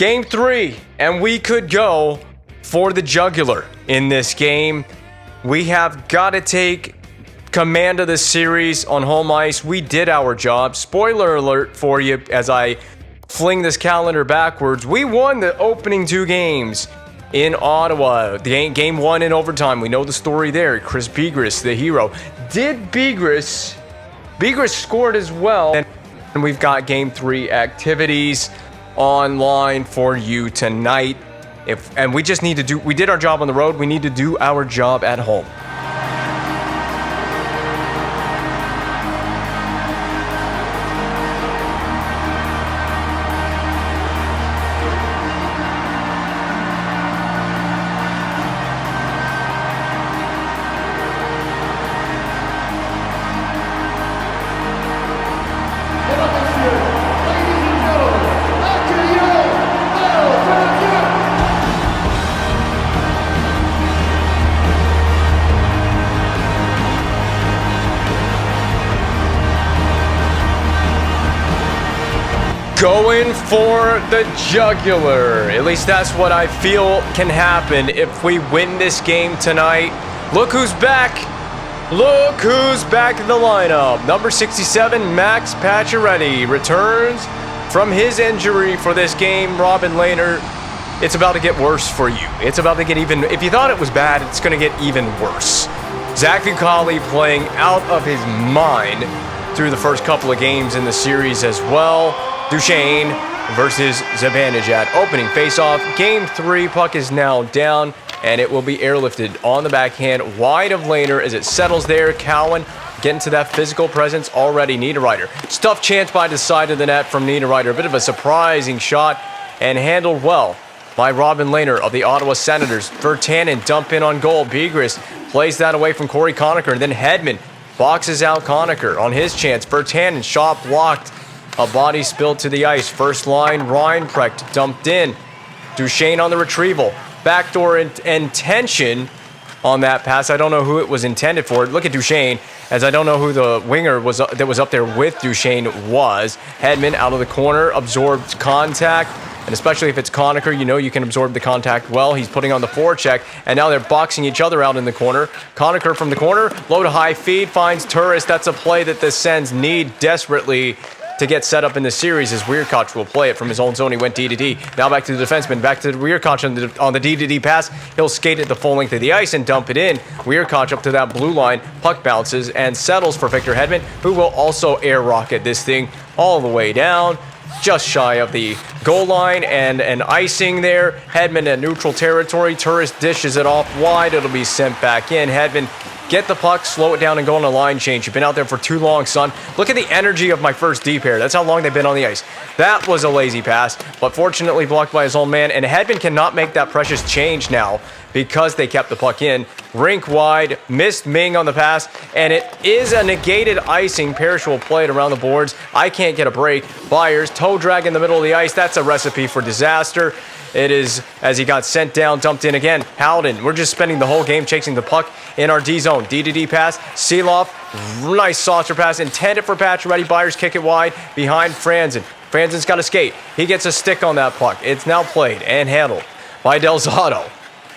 Game 3, and we could go for the jugular in this game. We have got to take command of the series on home ice. We did our job. Spoiler alert for you as I fling this calendar backwards. We won the opening 2 games in Ottawa. Game 1 in overtime. We know the story there. Chris Begris, the hero. Did Begris scored as well. And we've got Game 3 activities online for you tonight. And we just need to we did our job on the road. We need to do our job at home. Going for the jugular. At least that's what I feel can happen if we win this game tonight. Look who's back. Look who's back in the lineup. Number 67, Max Pacioretty, returns from his injury for this game. Robin Lehner, it's about to get worse for you. It's about to get even, if you thought it was bad, it's going to get even worse. Zach Fucale playing out of his mind through the first couple of games in the series as well. Duchesne versus Zibanejad. Opening faceoff. Game 3. Puck is now down, and it will be airlifted on the backhand wide of Lehner as it settles there. Cowan getting to that physical presence already. Niederreiter. Stuffed chance by the side of the net from Niederreiter. A bit of a surprising shot and handled well by Robin Lehner of the Ottawa Senators. Virtanen dump in on goal. Begris plays that away from Corey Conacher. And then Hedman boxes out Conacher on his chance. Virtanen shot blocked. A body spilled to the ice. First line, Reinprecht dumped in. Duchesne on the retrieval. Backdoor intention on that pass. I don't know who it was intended for. Look at Duchesne, as I don't know who the winger was that was up there with Duchesne was. Hedman out of the corner, absorbed contact. And especially if it's Conacher, you know you can absorb the contact well. He's putting on the forecheck, and now they're boxing each other out in the corner. Conacher from the corner, low to high feed, finds Turris. That's a play that the Sens need desperately to get set up in the series, as Weirkoch will play it from his own zone. He went D to D. Now back to the defenseman, back to Weirkoch on the D to D pass. He'll skate it the full length of the ice and dump it in. Weirkoch up to that blue line. Puck bounces and settles for Victor Hedman, who will also air rocket this thing all the way down, just shy of the goal line, and an icing there. Hedman at neutral territory. Turris dishes it off wide. It'll be sent back in. Hedman, get the puck, slow it down, and go on a line change. You've been out there for too long, son. Look at the energy of my first D pair. That's how long they've been on the ice. That was a lazy pass, but fortunately blocked by his own man, and Hedman cannot make that precious change now because they kept the puck in. Rink wide, missed Ming on the pass, and it is a negated icing. Parrish will play it around the boards. I can't get a break. Byers, toe drag in the middle of the ice. That's a recipe for disaster. It is, as he got sent down, dumped in again. Howden, we're just spending the whole game chasing the puck in our D zone. D to D pass, Seeloff, nice saucer pass, intended for Pacioretty. Byers kick it wide behind Franzen. Franzen's got to skate. He gets a stick on that puck. It's now played and handled by Del Zotto.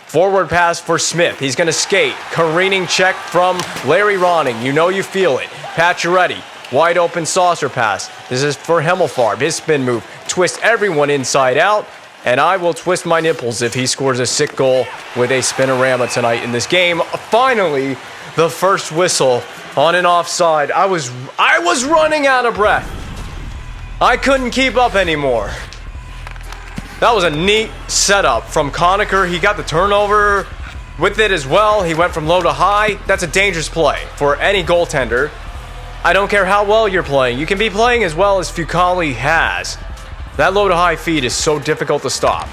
Forward pass for Smith. He's going to skate. Careening check from Larry Ronning. You know you feel it. Pacioretty, wide open saucer pass. This is for Himmelfarb. His spin move. Twist everyone inside out. And I will twist my nipples if he scores a sick goal with a spinorama tonight in this game. Finally, the first whistle on an offside. I was running out of breath. I couldn't keep up anymore. That was a neat setup from Conacher. He got the turnover with it as well. He went from low to high. That's a dangerous play for any goaltender. I don't care how well you're playing. You can be playing as well as Fucale has. That low to high feed is so difficult to stop.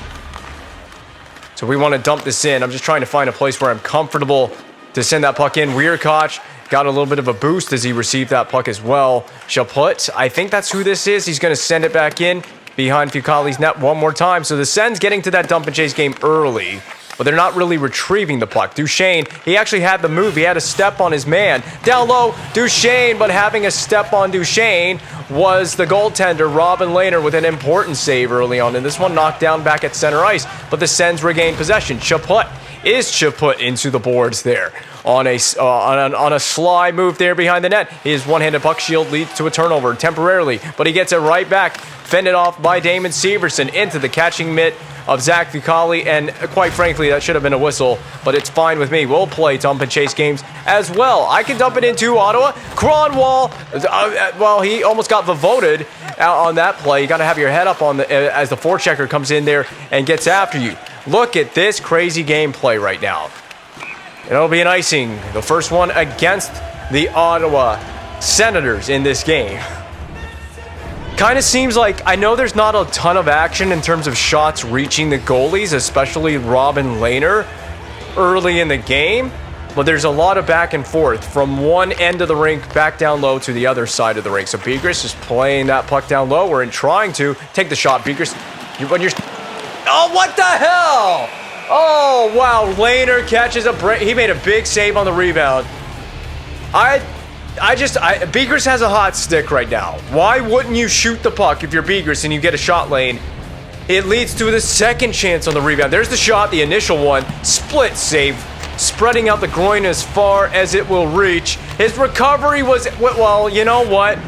So we want to dump this in. I'm just trying to find a place where I'm comfortable to send that puck in. Weirkoch got a little bit of a boost as he received that puck as well. Chaput, I think that's who this is. He's going to send it back in behind Fucale's net one more time. So the Sens getting to that dump and chase game early. but they're not really retrieving the puck. Duchesne, he actually had the move. He had a step on his man. Down low, Duchesne, but having a step on Duchesne was the goaltender, Robin Lehner, with an important save early on. And this one knocked down back at center ice, but the Sens regained possession. Chaput into the boards there on a slide move there behind the net. His one-handed puck shield leads to a turnover temporarily, but he gets it right back, fended off by Damon Severson into the catching mitt of Zach Fucali, and quite frankly, that should have been a whistle, but it's fine with me. We'll play dump and chase games as well. I can dump it into Ottawa. Cronwall, well, he almost got voted out on that play. You got to have your head up on the as the forechecker comes in there and gets after you. Look at this crazy gameplay right now. It'll be an icing, the first one against the Ottawa Senators in this game. Kind of seems like, I know there's not a ton of action in terms of shots reaching the goalies, especially Robin Lehner early in the game, but there's a lot of back and forth from one end of the rink back down low to the other side of the rink. So Begris is playing that puck down low, and trying to take the shot. Begris, oh, what the hell? Oh, wow. Lehner catches a break. He made a big save on the rebound. Begris has a hot stick right now. Why wouldn't you shoot the puck if you're Begris and you get a shot lane? It leads to the second chance on the rebound. There's the shot, the initial one. Split save, spreading out the groin as far as it will reach. His recovery was, well, you know what?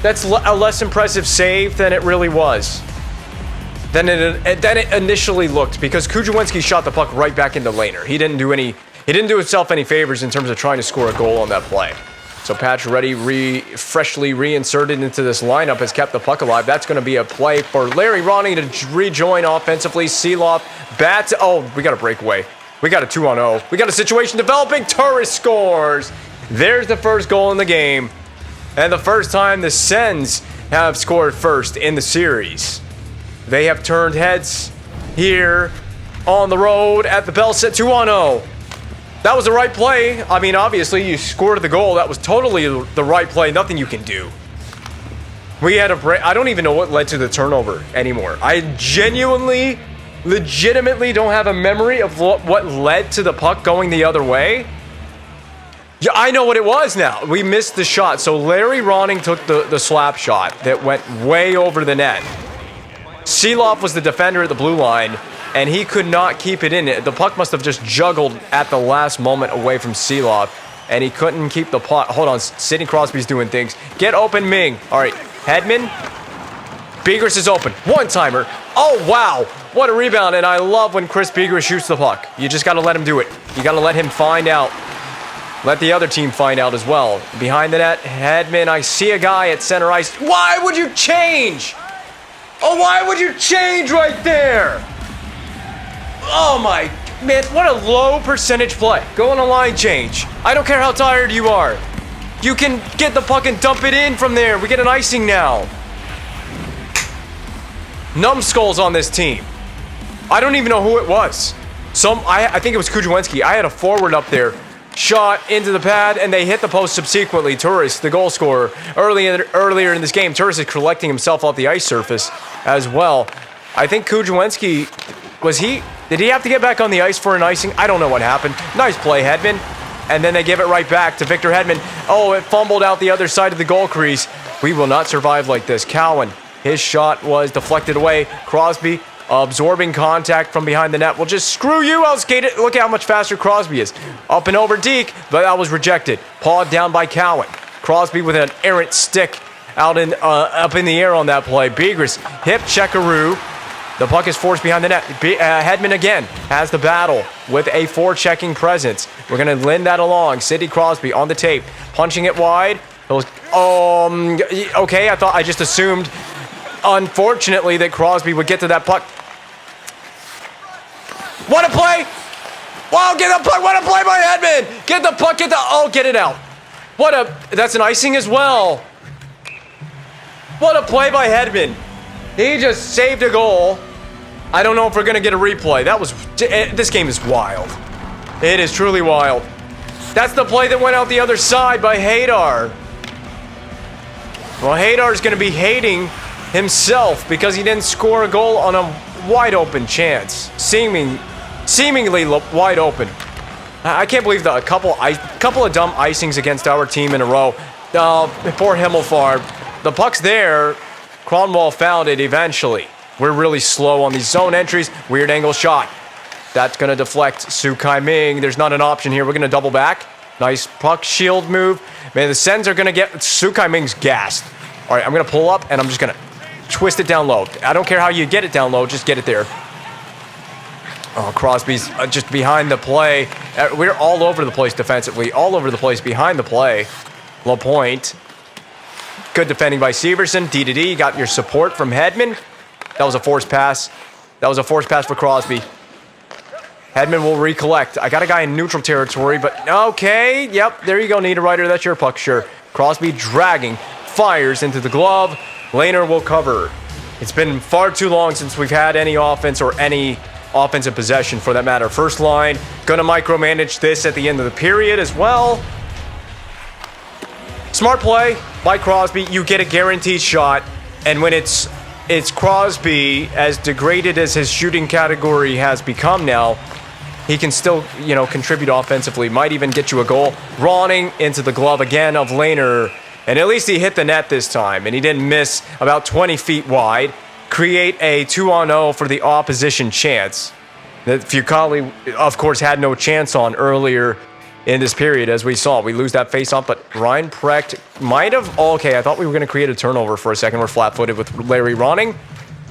That's a less impressive save than it really was. Than it initially looked, because Kujawenski shot the puck right back into Lehner. He didn't do himself any favors in terms of trying to score a goal on that play. So Pacioretty, freshly reinserted into this lineup, has kept the puck alive. That's going to be a play for Larry Ronning to rejoin offensively. Seeloff bats. Oh, we got a breakaway. We got a 2-on-0. We got a situation developing. Turris scores. There's the first goal in the game, and the first time the Sens have scored first in the series. They have turned heads here on the road at the Bell Set. 2-on-0. That was the right play. I mean, obviously, you scored the goal. That was totally the right play. Nothing you can do. We had a break. I don't even know what led to the turnover anymore. I legitimately don't have a memory of what led to the puck going the other way. Yeah, I know what it was now. We missed the shot. So Larry Ronning took the slap shot that went way over the net. Seeloff was the defender at the blue line, and he could not keep it in. The puck must have just juggled at the last moment away from Seeloff, and he couldn't keep the puck. Hold on, Sidney Crosby's doing things. Get open, Ming. All right, Hedman. Begris is open. One-timer. Oh, wow. What a rebound, and I love when Chris Begris shoots the puck. You just got to let him do it. You got to let him find out. Let the other team find out as well. Behind the net, Hedman. I see a guy at center ice. Why would you change? Oh, why would you change right there? Oh my, man, what a low percentage play. Go on a line change. I don't care how tired you are. You can get the puck and dump it in from there. We get an icing now. Numbskulls on this team. I don't even know who it was. I think it was Kujawenski. I had a forward up there. Shot into the pad, and they hit the post subsequently. Turris, the goal scorer, earlier in this game. Turris is collecting himself off the ice surface as well. I think Kujawenski, did he have to get back on the ice for an icing? I don't know what happened. Nice play, Hedman. And then they give it right back to Victor Hedman. Oh, it fumbled out the other side of the goal crease. We will not survive like this. Cowan, his shot was deflected away. Crosby, absorbing contact from behind the net. Well, just screw you, I'll skate it. Look at how much faster Crosby is. Up and over Deke, but that was rejected. Pawed down by Cowan. Crosby with an errant stick up in the air on that play. Begris, hip checkaroo. The puck is forced behind the net. Hedman again has the battle with a forechecking presence. We're going to lend that along. Sidney Crosby on the tape, punching it wide. Okay, I just assumed, unfortunately, that Crosby would get to that puck. What a play! Wow, get the puck! What a play by Hedman! Get the puck, get it out. That's an icing as well. What a play by Hedman. He just saved a goal. I don't know if we're going to get a replay. This game is wild. It is truly wild. That's the play that went out the other side by Hadar. Well, Hadar's going to be hating himself because he didn't score a goal on a wide open chance. seemingly wide open. I can't believe a couple of dumb icings against our team in a row. Poor Himmelfarb. The puck's there. Cronwall found it eventually. We're really slow on these zone entries. Weird angle shot. That's going to deflect Su Kai-Ming. There's not an option here. We're going to double back. Nice puck shield move. Man, the Sens are going to get... Su Kai-Ming's gassed. All right, I'm going to pull up, and I'm just going to twist it down low. I don't care how you get it down low. Just get it there. Oh, Crosby's just behind the play. We're all over the place defensively. All over the place behind the play. Low point. Good defending by Severson. D-to-D. Got your support from Hedman. That was a forced pass. That was a forced pass for Crosby. Hedman will recollect. I got a guy in neutral territory, but okay. Yep, there you go, Niederreiter. That's your puck, sure. Crosby dragging. Fires into the glove. Lehner will cover. It's been far too long since we've had any offense or any offensive possession for that matter. First line. Gonna micromanage this at the end of the period as well. Smart play by Crosby. You get a guaranteed shot. And when it's Crosby, as degraded as his shooting category has become now, he can still, contribute offensively. Might even get you a goal. Rawning into the glove again of Lehner. And at least he hit the net this time. And he didn't miss about 20 feet wide. Create a 2-on-0 for the opposition chance. That Fucali, of course, had no chance on earlier in this period, as we saw. We lose that face-off, but Ryan Precht might have... Okay, I thought we were going to create a turnover for a second. We're flat-footed with Larry Ronning.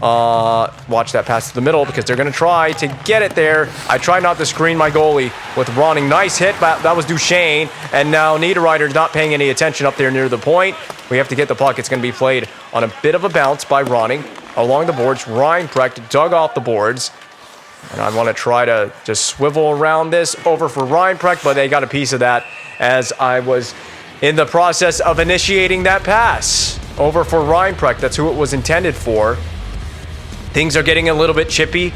Watch that pass to the middle because they're going to try to get it there. I try not to screen my goalie with Ronning. Nice hit, but that was Duchesne. And now Niederreiter's not paying any attention up there near the point. We have to get the puck. It's going to be played on a bit of a bounce by Ronning. Along the boards, Ryan Precht dug off the boards. And I want to try to just swivel around this over for Ryan Precht, but they got a piece of that as I was in the process of initiating that pass. Over for Ryan Precht. That's who it was intended for. Things are getting a little bit chippy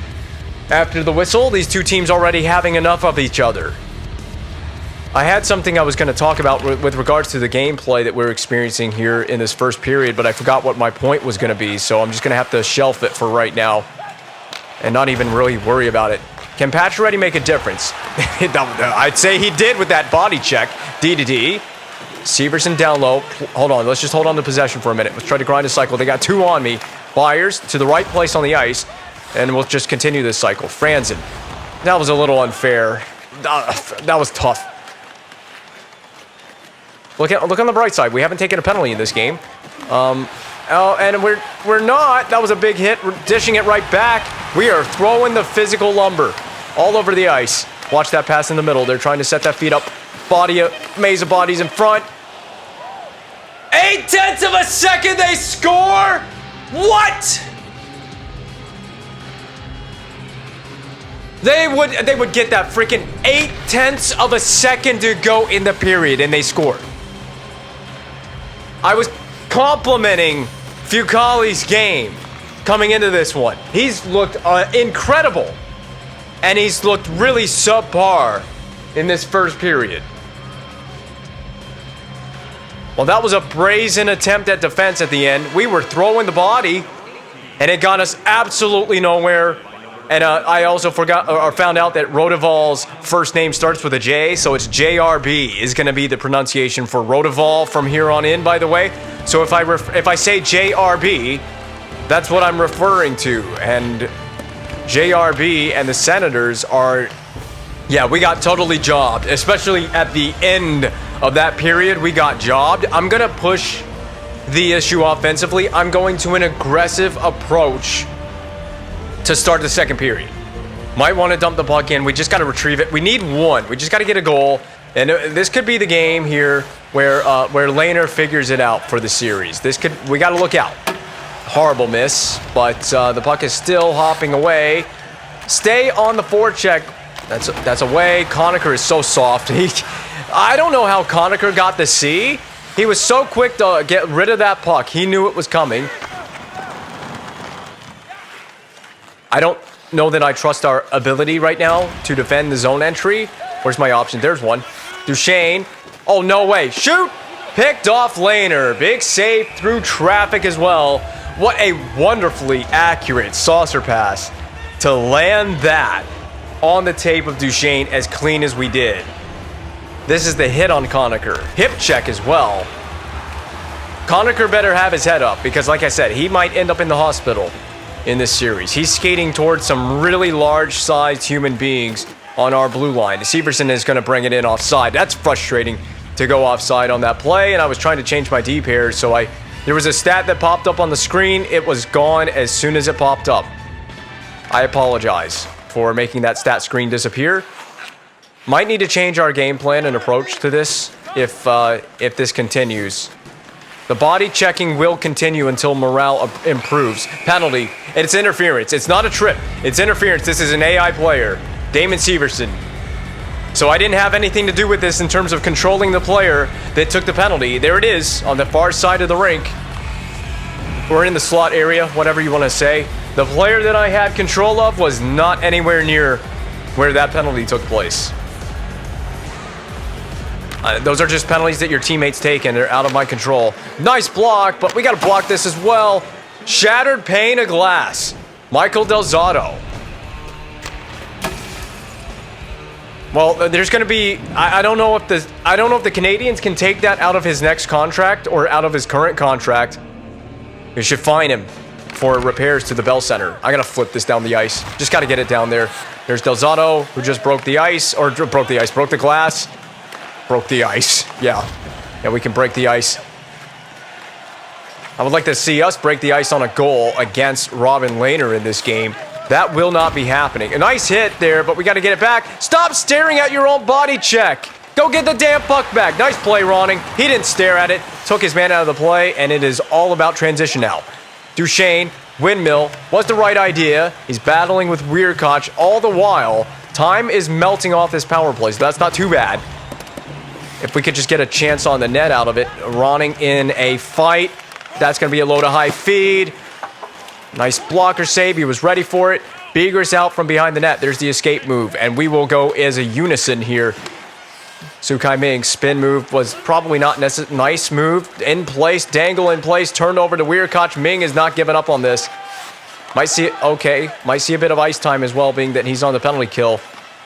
after the whistle. These two teams already having enough of each other. I had something I was going to talk about with regards to the gameplay that we're experiencing here in this first period, but I forgot what my point was going to be, so I'm just going to have to shelf it for right now and not even really worry about it. Can Pacioretty make a difference? I'd say he did with that body check. D-to-D. Severson down low. Hold on. Let's just hold on to possession for a minute. Let's try to grind a cycle. They got two on me. Byers to the right place on the ice, and we'll just continue this cycle. Franzen. That was a little unfair. That was tough. Look on the bright side. We haven't taken a penalty in this game. And we're not. That was a big hit. We're dishing it right back. We are throwing the physical lumber all over the ice. Watch that pass in the middle. They're trying to set that feet up. Maze of bodies in front. 0.8 of a second they score? What? They would get that freaking 0.8 of a second to go in the period, and they scored. I was complimenting Fucali's game coming into this one. He's looked incredible, and he's looked really subpar in this first period. Well, that was a brazen attempt at defense at the end. We were throwing the body, and it got us absolutely nowhere. And I also found out that Rodeval's first name starts with a J, so it's JRB is going to be the pronunciation for Rodeval from here on in, by the way. So if I say JRB, that's what I'm referring to. And JRB and the Senators are, yeah, we got totally jobbed, especially at the end of that period. We got jobbed. I'm going to push the issue offensively. I'm going to an aggressive approach to start the second period. Might want to dump the puck in. We just got to retrieve it. We need one. We just got to get a goal. And this could be the game here where Lehner figures it out for the series. We got to look out. Horrible miss, but the puck is still hopping away. Stay on the forecheck. That's away. Conacher is so soft. I don't know how Conacher got the C. He was so quick to get rid of that puck. He knew it was coming. I don't know that I trust our ability right now to defend the zone entry. Where's my option? There's one. Duchesne. Oh, no way. Shoot! Picked off Lehner. Big save through traffic as well. What a wonderfully accurate saucer pass to land that. on the tape of Duchesne as clean as we did. This is the hit on Conacher. Hip check as well. Conacher better have his head up because, like I said, he might end up in the hospital in this series. He's skating towards some really large-sized human beings on our blue line. Severson is going to bring it in offside. That's frustrating to go offside on that play, and I was trying to change my D pairs, so there was a stat that popped up on the screen. It was gone as soon as it popped up. I apologize for making that stat screen disappear. Might need to change our game plan and approach to this if this continues. The body checking will continue until morale improves. Penalty. It's interference. It's not a trip. It's interference. This is an AI player. Damon Severson. So I didn't have anything to do with this in terms of controlling the player that took the penalty. There it is on the far side of the rink. We're in the slot area, whatever you want to say. The player that I had control of was not anywhere near where that penalty took place. Those are just penalties that your teammates take, and they're out of my control. Nice block, but we got to block this as well. Shattered pane of glass. Michael Del Zotto. Well, there's going to be. I don't know if the Canadiens can take that out of his next contract or out of his current contract. We should fine him for repairs to the Bell Center. I gotta flip this down the ice. Just got to get it down there. There's Del Zotto, who just broke the ice, or broke the glass. Broke the ice. Yeah, we can break the ice. I would like to see us break the ice on a goal against Robin Lehner in this game. That will not be happening. A nice hit there, but we got to get it back. Stop staring at your own body check. Go get the damn puck back. Nice play, Ronning. He didn't stare at it. Took his man out of the play, and it is all about transition now. Duchesne, windmill, was the right idea. He's battling with Weirkoch all the while. Time is melting off this power play, so that's not too bad. If we could just get a chance on the net out of it. Ronning in a fight. That's going to be a low to high feed. Nice blocker save. He was ready for it. Beeger's out from behind the net. There's the escape move. And we will go as a unison here. Sukai Ming's spin move was probably not necessary. Nice move. In place. Dangle in place. Turned over to Weirkoch. Ming is not giving up on this. Might see a bit of ice time as well, being that he's on the penalty kill.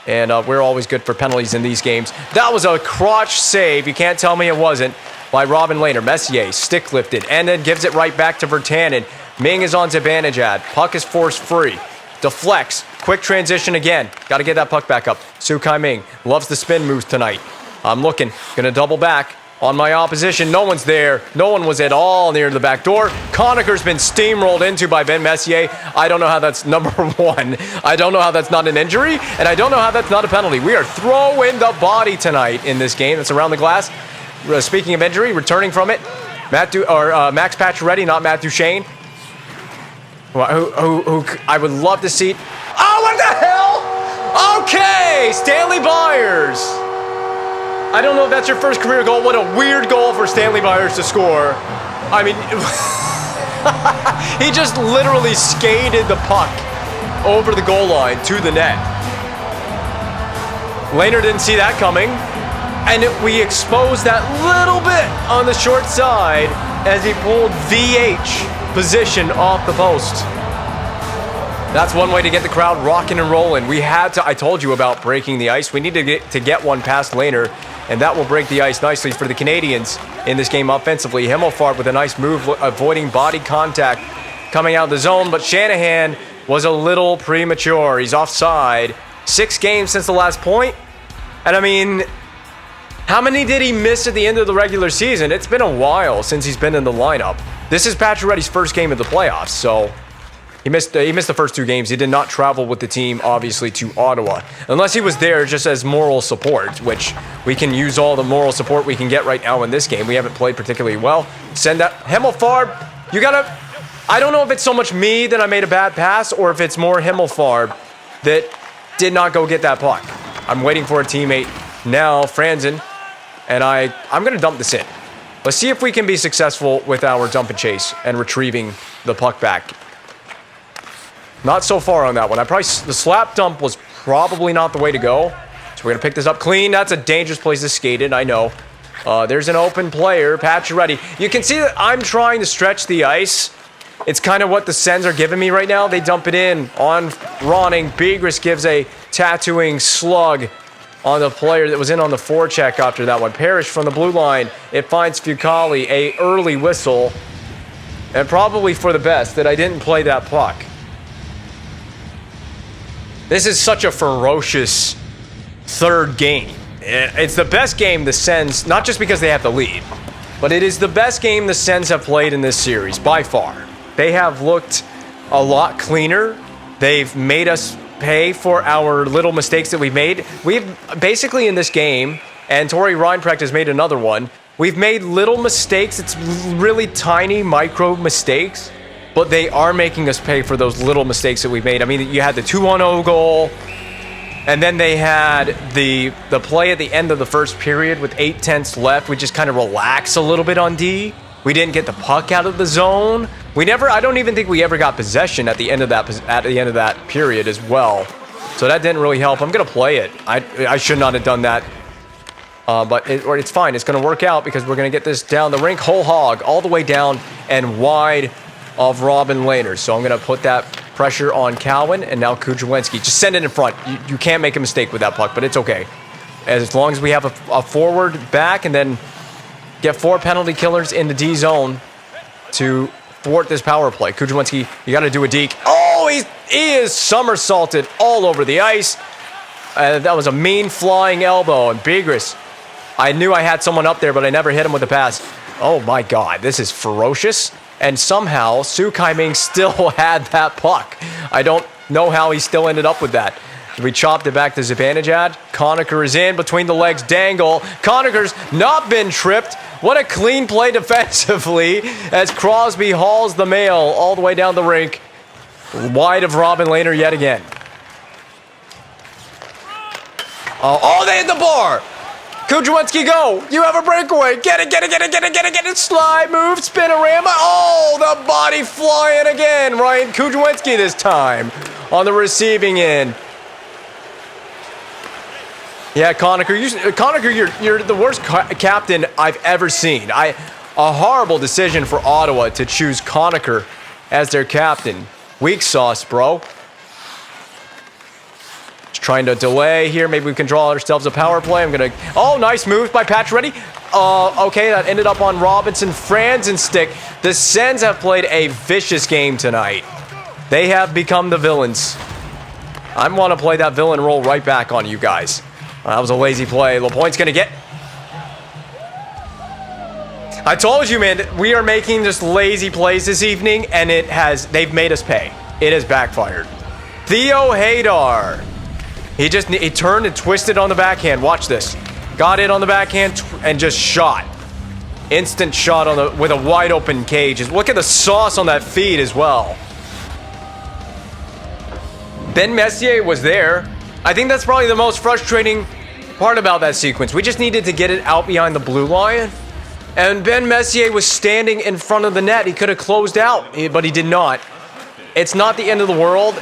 And we're always good for penalties in these games. That was a crotch save. You can't tell me it wasn't. By Robin Lehner. Messier stick lifted and then gives it right back to Virtanen. Ming is on Zibanejad. Puck is forced free. Deflects. Quick transition again. Got to get that puck back up. Sukai Ming loves the spin moves tonight. I'm looking. Going to double back on my opposition. No one's there. No one was at all near the back door. Conacher's been steamrolled into by Ben Messier. I don't know how that's number one. I don't know how that's not an injury. And I don't know how that's not a penalty. We are throwing the body tonight in this game. That's around the glass. Speaking of injury, returning from it, Max Pacioretty, not Matt Duchesne. Who I would love to see. Oh, what the hell? Okay, Stanley Byers. I don't know if that's your first career goal. What a weird goal for Stanley Byers to score. I mean, he just literally skated the puck over the goal line to the net. Lehner didn't see that coming. And we exposed that little bit on the short side as he pulled VH position off the post. That's one way to get the crowd rocking and rolling. We had to, I told you about breaking the ice. We need to get one past Lehner, and that will break the ice nicely for the Canadiens in this game offensively. Himmelfarb with a nice move, avoiding body contact coming out of the zone, but Shanahan was a little premature. He's offside. 6 games since the last point. And I mean, how many did he miss at the end of the regular season? It's been a while since he's been in the lineup. This is Pacioretty's first game of the playoffs, so he missed the first 2 games. He did not travel with the team, obviously, to Ottawa. Unless he was there just as moral support, which we can use all the moral support we can get right now in this game. We haven't played particularly well. Send that. Himmelfarb, you gotta. I don't know if it's so much me that I made a bad pass or if it's more Himmelfarb that did not go get that puck. I'm waiting for a teammate now, Franzen. And I'm going to dump this in. Let's see if we can be successful with our dump and chase and retrieving the puck back. Not so far on that one. The slap dump was probably not the way to go. So we're going to pick this up clean. That's a dangerous place to skate it, I know. There's an open player, Pacioretty. You can see that I'm trying to stretch the ice It's kind of what the Sens are giving me right now. They dump it in on Ronning. Begris gives a tattooing slug on the player that was in on the forecheck after that one. Parrish from the blue line. It finds Fucale, a early whistle. And probably for the best that I didn't play that puck. This is such a ferocious third game. It's the best game the Sens, not just because they have the lead, but it is the best game the Sens have played in this series, by far. They have looked a lot cleaner. They've made us pay for our little mistakes that we've made. We've basically in this game, and Tori Reinprecht has made another one, we've made little mistakes. It's really tiny micro mistakes, but they are making us pay for those little mistakes that we've made. I mean, you had the 2-1-0 goal, and then they had the play at the end of the first period with 8/10 left. We just kind of relax a little bit on D. We didn't get the puck out of the zone. I don't even think we ever got possession at the end of that period as well. So that didn't really help. I'm gonna play it. I should not have done that. But it's fine. It's gonna work out because we're gonna get this down the rink whole hog, all the way down and wide of Robin Lehner. So I'm gonna put that pressure on Cowan and now Kudrwinski. Just send it in front. You can't make a mistake with that puck, but it's okay. As long as we have a forward back and then get 4 penalty killers in the D zone to thwart this power play. Kudrwinski, you got to do a deke. Oh, he is somersaulted all over the ice. That was a mean flying elbow. And Begris, I knew I had someone up there, but I never hit him with a pass. Oh my God, this is ferocious. And somehow, Su Kai-Ming still had that puck. I don't know how he still ended up with that. We chopped it back to Zibanejad. Conacher is in between the legs. Dangle. Conacher's not been tripped. What a clean play defensively as Crosby hauls the mail all the way down the rink. Wide of Robin Lehner yet again. Oh, they hit the bar. Kudrwinski, go. You have a breakaway. Get it. Slide, move, spinorama. Oh, the body flying again. Ryan Kudrwinski this time on the receiving end. Yeah, Conacher, you're the worst captain I've ever seen. A horrible decision for Ottawa to choose Conacher as their captain. Weak sauce, bro. Just trying to delay here. Maybe we can draw ourselves a power play. Oh, nice move by Pacioretty. Okay, that ended up on Robinson. Franzen stick. The Sens have played a vicious game tonight. They have become the villains. I want to play that villain role right back on you guys. That was a lazy play. LaPointe's going to get... I told you, man, we are making just lazy plays this evening, and they've made us pay. It has backfired. Theo Haydar. He turned and twisted on the backhand. Watch this. Got it on the backhand and just shot. Instant shot with a wide open cage. Look at the sauce on that feed as well. Ben Messier was there. I think that's probably the most frustrating part about that sequence. We just needed to get it out behind the blue line. And Ben Messier was standing in front of the net. He could have closed out, but he did not. It's not the end of the world.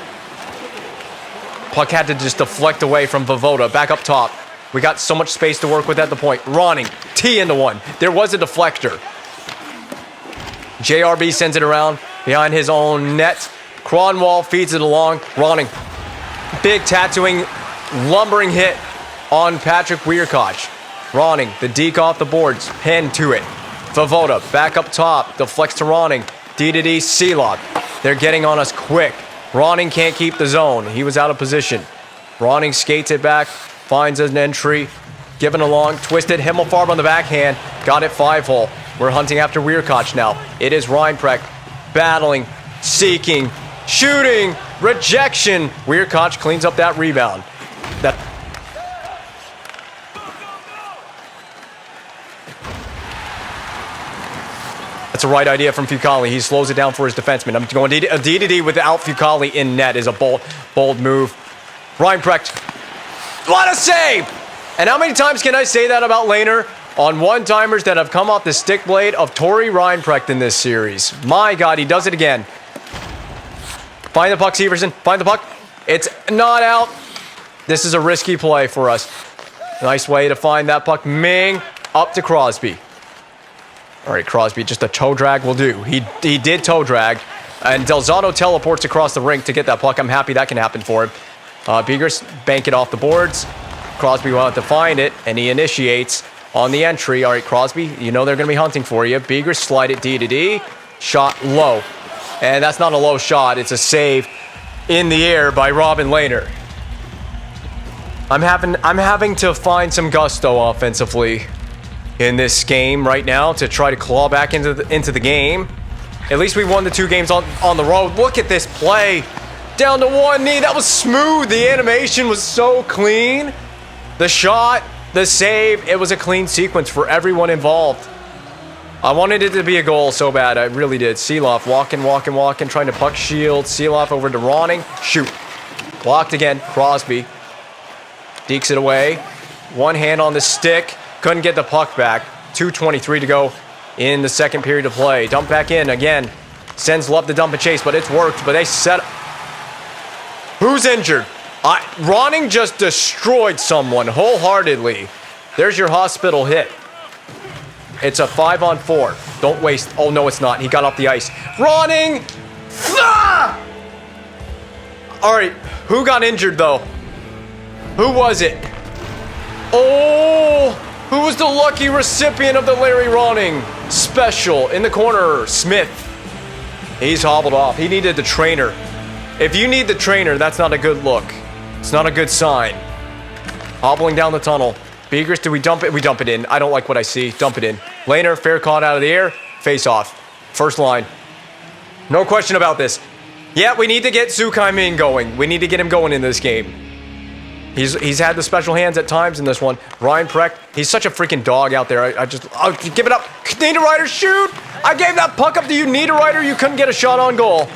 Puck had to just deflect away from Voivoda. Back up top. We got so much space to work with at the point. Ronning, T into one. There was a deflector. JRB sends it around behind his own net. Cronwall feeds it along. Ronning. Big tattooing, lumbering hit on Patrick Wierkoch. Ronning, the deke off the boards, pinned to it. Voivoda, back up top, deflects to Ronning. D-to-D, Seelock. They're getting on us quick. Ronning can't keep the zone. He was out of position. Ronning skates it back, finds an entry, given along, twisted, Himmelfarb on the backhand, got it 5-hole. We're hunting after Wierkoch now. It is Reinprecht, battling, seeking, shooting, rejection. Wierkoch cleans up that rebound. That's a right idea from Fucale. He slows it down for his defenseman. I'm going a D-to-D without Fucale in net is a bold move. Reinprecht, what a save! And how many times can I say that about Lehner on one-timers that have come off the stick blade of Tori Reinprecht in this series? My God, he does it again. Find the puck, Severson. Find the puck. It's not out. This is a risky play for us. Nice way to find that puck. Ming up to Crosby. All right, Crosby, just a toe drag will do. He did toe drag. And Delzato teleports across the rink to get that puck. I'm happy that can happen for him. Begers bank it off the boards. Crosby will have to find it, and he initiates on the entry. All right, Crosby, you know they're going to be hunting for you. Begers slide it D to D. Shot low. And that's not a low shot. It's a save in the air by Robin Lehner. I'm having to find some gusto offensively in this game right now to try to claw back into the game. At least we won the 2 games on the road. Look at this play. Down to one knee. That was smooth. The animation was so clean. The shot, the save, it was a clean sequence for everyone involved. I wanted it to be a goal so bad. I really did. Seeloff walking, trying to puck shield. Seeloff over to Ronning. Shoot. Blocked again. Crosby. Dekes it away. One hand on the stick. Couldn't get the puck back. 2:23 to go in the second period of play. Dump back in again. Sens love to dump and chase, but it's worked. But they set... Who's injured? Ronning just destroyed someone wholeheartedly. There's your hospital hit. It's a 5-on-4. Don't waste... Oh, no, it's not. He got off the ice. Ronning! Ah! All right. Who got injured, though? Who was it? Oh! Who was the lucky recipient of the Larry Ronning special in the corner? Smith. He's hobbled off. He needed the trainer. If you need the trainer, that's not a good look. It's not a good sign. Hobbling down the tunnel. Begers, do we dump it? We dump it in. I don't like what I see. Dump it in. Lehner, fair caught out of the air. Face off. First line. No question about this. Yeah, we need to get Zuccarello going. We need to get him going in this game. He's had the special hands at times in this one. Ryan Precht, he's such a freaking dog out there. I'll give it up. Niederreiter, shoot! I gave that puck up to you, Niederreiter. You couldn't get a shot on goal.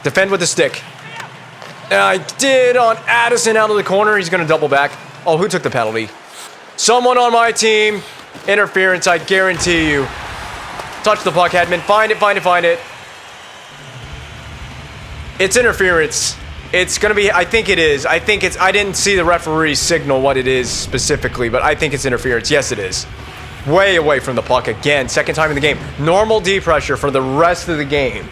Defend with the stick. And I did on Addison out of the corner. He's going to double back. Oh, who took the penalty? Someone on my team. Interference, I guarantee you. Touch the puck, Hedman. Find it. It's interference. It's going to be, I think it is. I didn't see the referee signal what it is specifically, but I think it's interference. Yes, it is. Way away from the puck again. Second time in the game. Normal D pressure for the rest of the game,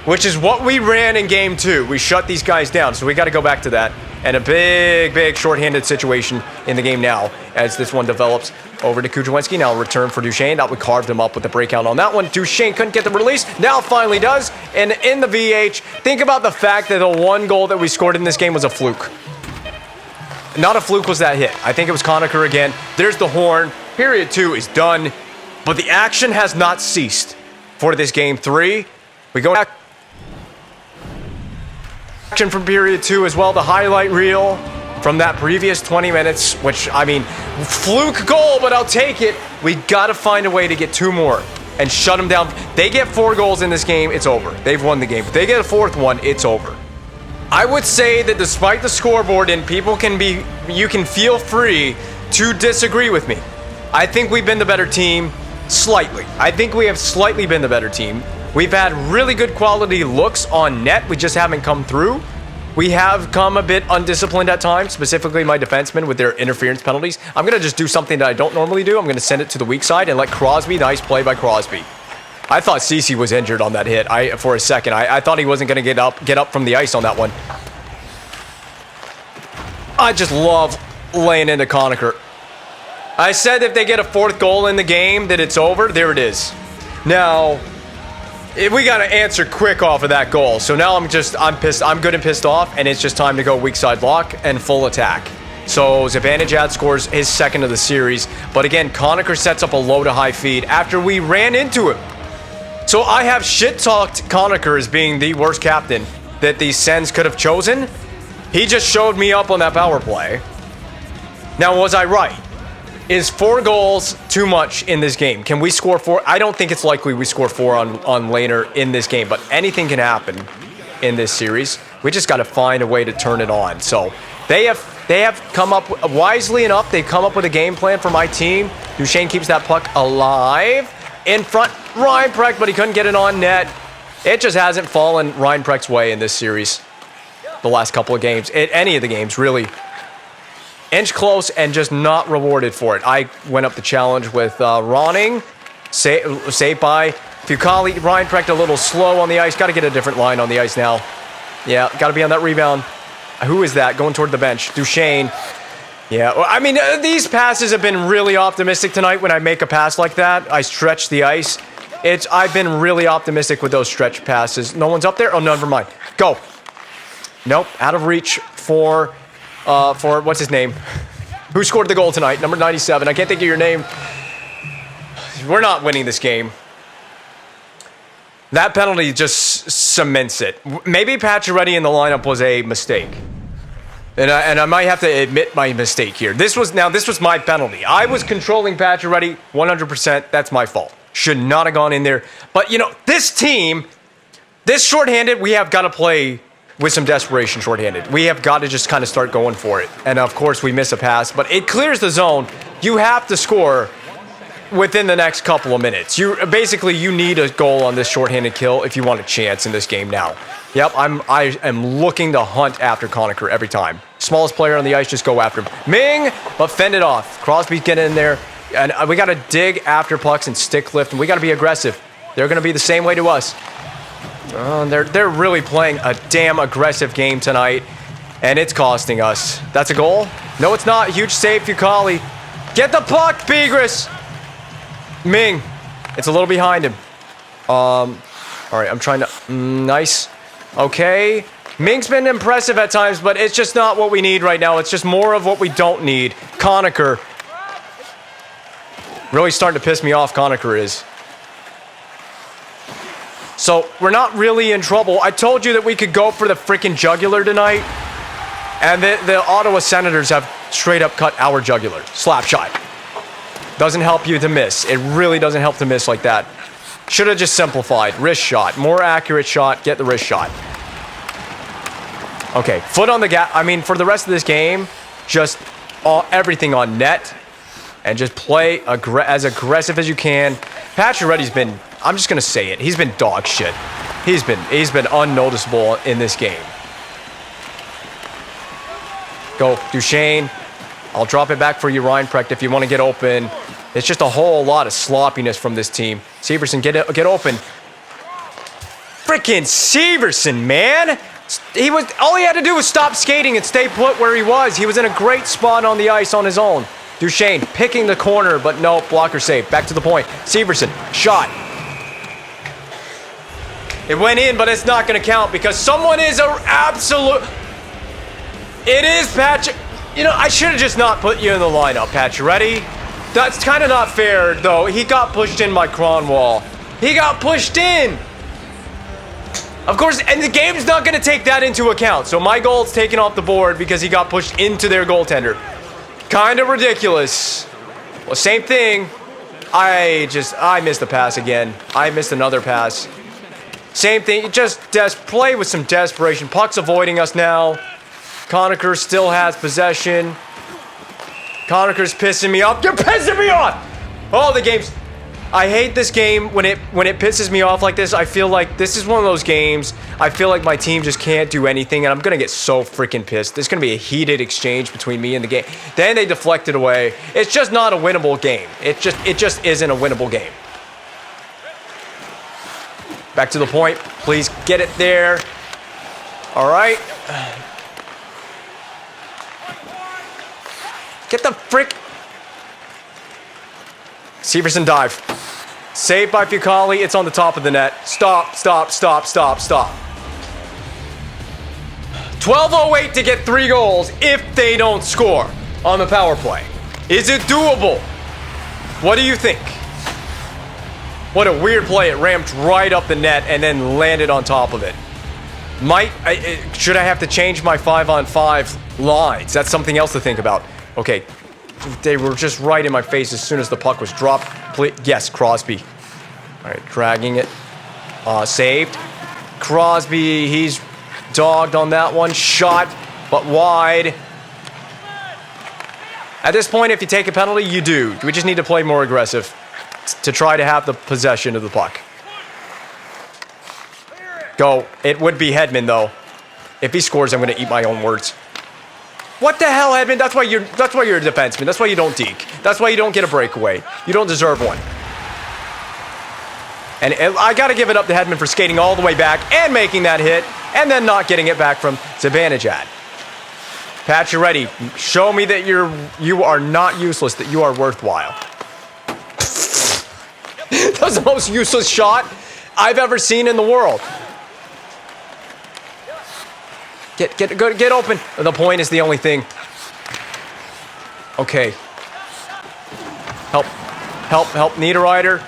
which is what we ran in game 2. We shut these guys down, so we got to go back to that. And a big shorthanded situation in the game now as this one develops over to Kujawenski. Now return for Duchesne. That would carved him up with the breakout on that one. Duchesne couldn't get the release. Now finally does. And in the VH, think about the fact that the one goal that we scored in this game was a fluke. Not a fluke was that hit. I think it was Conacher again. There's the horn. Period 2 is done. But the action has not ceased for this game 3. We go back. From period 2 as well, the highlight reel from that previous 20 minutes, which, I mean, fluke goal, but I'll take it. We got to find a way to get 2 more and shut them down. They get 4 goals in this game, it's over. They've won the game. If they get a 4th one, it's over. I would say that despite the scoreboard, and you can feel free to disagree with me. I think we've been the better team slightly. I think we have slightly been the better team. We've had really good quality looks on net. We just haven't come through. We have come a bit undisciplined at times, specifically my defensemen with their interference penalties. I'm going to just do something that I don't normally do. I'm going to send it to the weak side and let Crosby, nice play by Crosby. I thought Ceci was injured on that hit for a second. I thought he wasn't going to get up from the ice on that one. I just love laying into Conacher. I said if they get a 4th goal in the game that it's over. There it is. Now... we got to answer quick off of that goal. So now I'm pissed. I'm good and pissed off, and it's just time to go weak side lock and full attack. So Zibanejad scores his 2nd of the series. But again, Conacher sets up a low to high feed after we ran into him. So I have shit-talked Conacher as being the worst captain that the Sens could have chosen. He just showed me up on that power play. Now, was I right? Is 4 goals too much in this game? Can we score 4? I don't think it's likely we score 4 on Lehner in this game, but anything can happen in this series. We just got to find a way to turn it on. So they have come up wisely enough. They've come up with a game plan for my team. Duchesne keeps that puck alive. In front, Ryan Precht, but he couldn't get it on net. It just hasn't fallen Ryan Precht's way in this series. The last couple of games. Any of the games, really. Inch close and just not rewarded for it. I went up the challenge with Ronning, saved by Fucali, Ryan Precht a little slow on the ice. Got to get a different line on the ice now. Yeah, got to be on that rebound. Who is that going toward the bench? Duchesne. Yeah, well, I mean, these passes have been really optimistic tonight when I make a pass like that. I stretch the ice. I've been really optimistic with those stretch passes. No one's up there? Oh, no, never mind. Go. Nope, out of reach for what's his name? Who scored the goal tonight? Number 97. I can't think of your name. We're not winning this game. That penalty just cements it. Maybe Pacioretty in the lineup was a mistake. And I might have to admit my mistake here. This was my penalty. I was controlling Pacioretty 100%. That's my fault. Should not have gone in there. But, you know, this team, this shorthanded, we have got to play with some desperation shorthanded. We have got to just kind of start going for it. And, of course, we miss a pass. But it clears the zone. You have to score within the next couple of minutes. You need a goal on this shorthanded kill if you want a chance in this game now. Yep, I am looking to hunt after Conacher every time. Smallest player on the ice, just go after him. Ming, but fend it off. Crosby's getting in there. And we got to dig after pucks and stick lift, and we got to be aggressive. They're going to be the same way to us. They're really playing a damn aggressive game tonight, and it's costing us. That's a goal? No, it's not. Huge save, Fucali. Get the puck, Begris. Ming, it's a little behind him. All right, I'm trying to... nice. Okay. Ming's been impressive at times, but it's just not what we need right now. It's just more of what we don't need. Conacher. Really starting to piss me off, Conacher is. So, we're not really in trouble. I told you that we could go for the freaking jugular tonight. And the Ottawa Senators have straight up cut our jugular. Slap shot. Doesn't help you to miss. It really doesn't help to miss like that. Should have just simplified. Wrist shot. More accurate shot. Get the wrist shot. Okay, foot on the gas. I mean, for the rest of this game, just everything on net. And just play as aggressive as you can. Pacioretty's been, I'm just going to say it, he's been dog shit. He's been unnoticeable in this game. Go, Duchesne. I'll drop it back for you, Ryan Precht, if you want to get open. It's just a whole lot of sloppiness from this team. Severson, get open. Freaking Severson, man! All he had to do was stop skating and stay put where he was. He was in a great spot on the ice on his own. Duchesne picking the corner, but no, blocker save. Back to the point. Severson, shot. It went in, but it's not going to count because someone is an absolute... It is Patch... You know, I should have just not put you in the lineup, Pacioretty. That's kind of not fair, though. He got pushed in by Cronwall. He got pushed in. Of course, and the game's not going to take that into account. So my goal's taken off the board because he got pushed into their goaltender. Kind of ridiculous. Well, same thing. I missed the pass again. I missed another pass. Same thing. Just play with some desperation. Puck's avoiding us now. Conacher still has possession. Conacher's pissing me off. You're pissing me off! Oh, the game's... I hate this game when it pisses me off like this. I feel like this is one of those games. I feel like my team just can't do anything, and I'm going to get so freaking pissed. There's going to be a heated exchange between me and the game. Then they deflect it away. It's just not a winnable game. It just isn't a winnable game. Back to the point. Please get it there. All right. Get the frick. Severson dive. Saved by Fucali. It's on the top of the net. Stop, stop, stop, stop, stop. 12:08 to get 3 goals if they don't score on the power play. Is it doable? What do you think? What a weird play. It ramped right up the net and then landed on top of it. Should I have to change my 5-on-5 lines? That's something else to think about. Okay, they were just right in my face as soon as the puck was dropped. Yes, Crosby. All right, dragging it. Saved. Crosby, he's dogged on that one. Shot, but wide. At this point, if you take a penalty, you do. We just need to play more aggressive to try to have the possession of the puck. Go. It would be Hedman, though. If he scores, I'm going to eat my own words. What the hell, Edmund? That's why you're a defenseman. That's why you don't deke. That's why you don't get a breakaway. You don't deserve one. And I got to give it up to Hedman for skating all the way back and making that hit, and then not getting it back from Zibanejad. Pacioretty, show me that you are not useless, that you are worthwhile. That was the most useless shot I've ever seen in the world. Get open. The point is the only thing. Okay. Help, Niederreiter.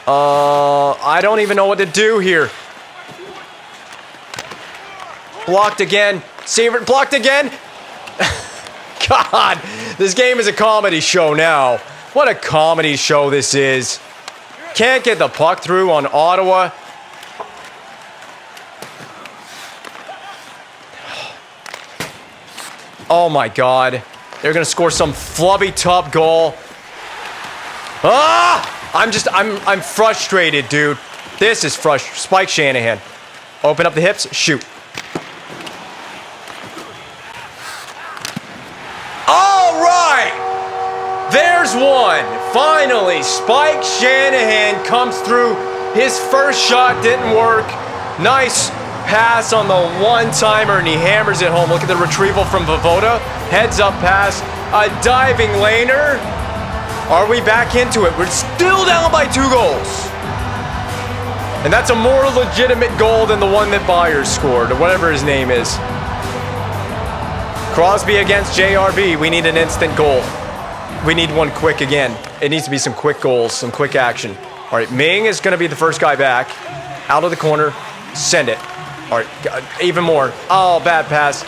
I don't even know what to do here. Blocked again. Sievert blocked again. God, this game is a comedy show now. What a comedy show this is. Can't get the puck through on Ottawa. Oh my God. They're going to score some flubby top goal. Ah! I'm frustrated, dude. This is frustrating. Spike Shanahan. Open up the hips. Shoot. All right. There's one. Finally, Spike Shanahan comes through. His first shot didn't work. Nice pass on the one-timer, and he hammers it home. Look at the retrieval from Vovoda. Heads up pass. A diving laner. Are we back into it? We're still down by 2 goals. And that's a more legitimate goal than the one that Byers scored, or whatever his name is. Crosby against JRB. We need an instant goal. We need one quick again. It needs to be some quick goals, some quick action. All right, Ming is going to be the first guy back. Out of the corner. Send it. All right, even more. Oh, bad pass.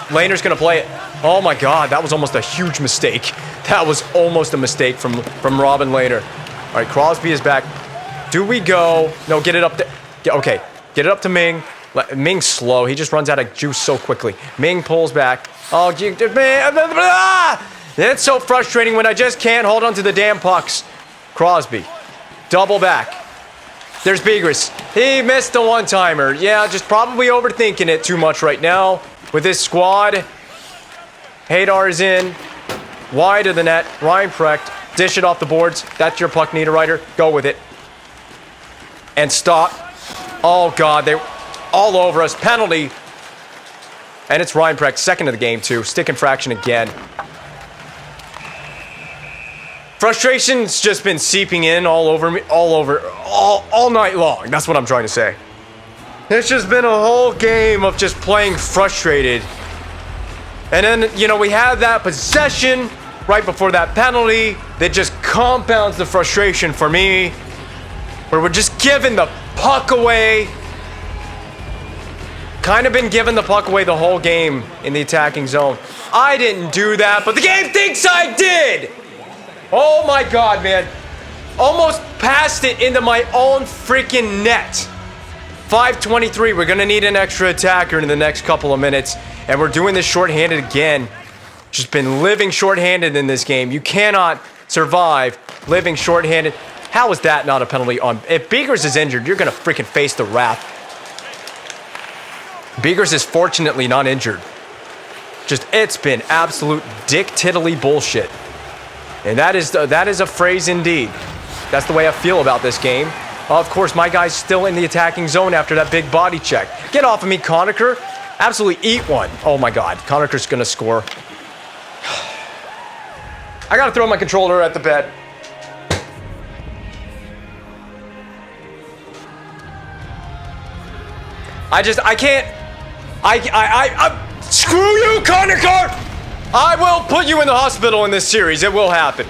Laner's going to play it. Oh my God, that was almost a huge mistake. That was almost a mistake from Robin Lehner. All right, Crosby is back. Do we go? No, get it up to... Okay, get it up to Ming. Ming's slow. He just runs out of juice so quickly. Ming pulls back. Oh, man. It's so frustrating when I just can't hold on to the damn pucks. Crosby. Double back. There's Begris. He missed the one-timer. Yeah, just probably overthinking it too much right now with this squad. Hadar is in. Wide of the net. Ryan Precht. Dish it off the boards. That's your puck, Niederreiter. Go with it. And stop. Oh, God. They're all over us. Penalty. And it's Ryan Precht, second of the game, too. Stick infraction again. Frustration's just been seeping in all over me, all night long. That's what I'm trying to say. It's just been a whole game of just playing frustrated. And then, you know, we had that possession right before that penalty that just compounds the frustration for me, where we're just giving the puck away. Kind of been giving the puck away the whole game in the attacking zone. I didn't do that, but the game thinks I did! Oh my God, man. Almost passed it into my own freaking net. 5:23. We're going to need an extra attacker in the next couple of minutes. And we're doing this shorthanded again. Just been living shorthanded in this game. You cannot survive living shorthanded. How is that not a penalty on... If Begers is injured, you're going to freaking face the wrath. Begers is fortunately not injured. Just, it's been absolute dick tiddly bullshit. And that is a phrase indeed. That's the way I feel about this game. Of course, my guy's still in the attacking zone after that big body check. Get off of me, Conacher. Absolutely eat one. Oh my God, Conacher's gonna score. I gotta throw my controller at the bed. I can't. Screw you, Conacher! I will put you in the hospital in this series. It will happen.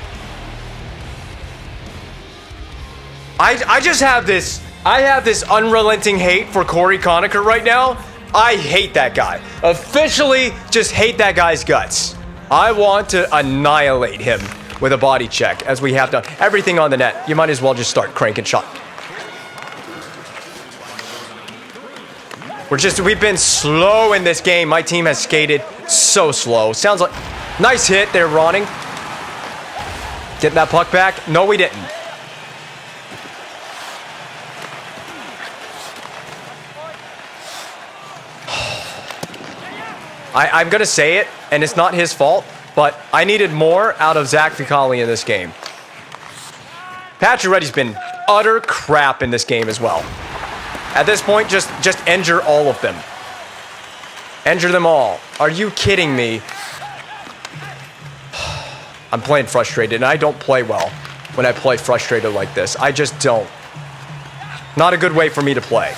I just have this... I have this unrelenting hate for Corey Conacher right now. I hate that guy. Officially, just hate that guy's guts. I want to annihilate him with a body check, as we have done. Everything on the net. You might as well just start cranking shot. We've been slow in this game. My team has skated so slow. Sounds like... Nice hit there, Ronning. Get that puck back. No, we didn't. I'm going to say it, and it's not his fault, but I needed more out of Zach Ficali in this game. Pacioretty's been utter crap in this game as well. At this point, just injure all of them. Injure them all. Are you kidding me? I'm playing frustrated, and I don't play well when I play frustrated like this. I just don't. Not a good way for me to play.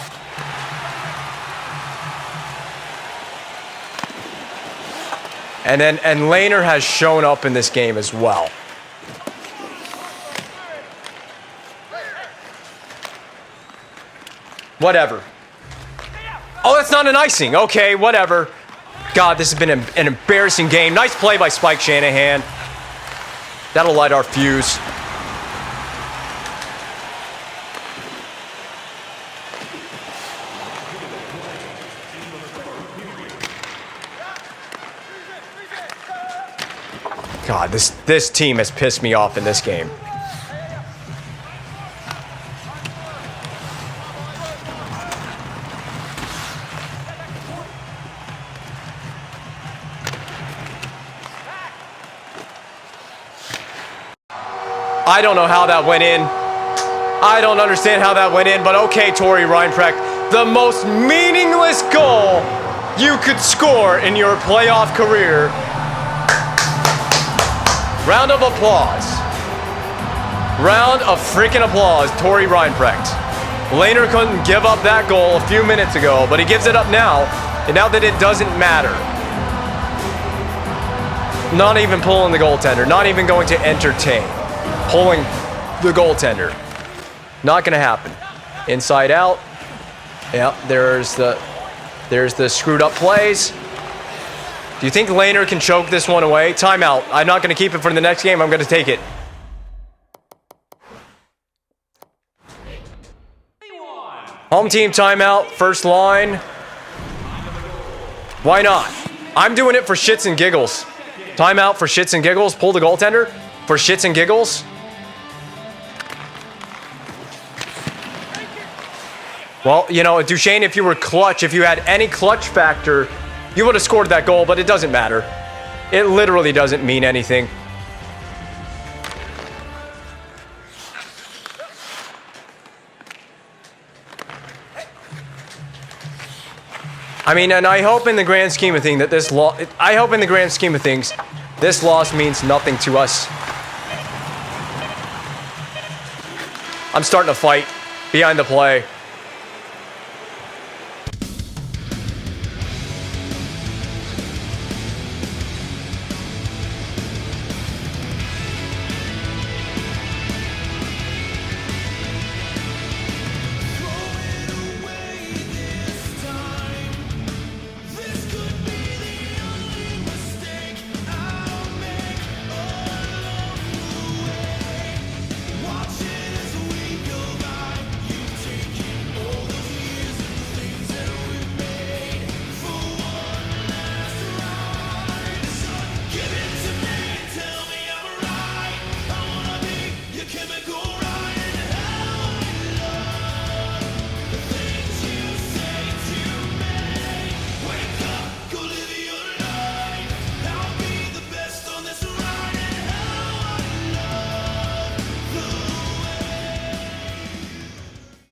And Lehner has shown up in this game as well. Whatever. Oh, that's not an icing. Okay, whatever. God, this has been an embarrassing game. Nice play by Spike Shanahan. That'll light our fuse. God, this team has pissed me off in this game. I don't know how that went in. I don't understand how that went in, but okay, Tori Reinprecht. The most meaningless goal you could score in your playoff career. Round of applause. Round of freaking applause, Tori Reinprecht. Lehner couldn't give up that goal a few minutes ago, but he gives it up now, and now that it doesn't matter. Not even pulling the goaltender, not even going to entertain. Pulling the goaltender. Not going to happen. Inside out. Yep, there's the screwed up plays. Do you think Lehner can choke this one away? Timeout. I'm not going to keep it for the next game. I'm going to take it. Home team timeout. First line. Why not? I'm doing it for shits and giggles. Timeout for shits and giggles. Pull the goaltender for shits and giggles. Well, you know, Duchesne, if you were clutch, if you had any clutch factor, you would have scored that goal, but it doesn't matter. It literally doesn't mean anything. I mean, and I hope in the grand scheme of things that this this loss means nothing to us. I'm starting to fight behind the play.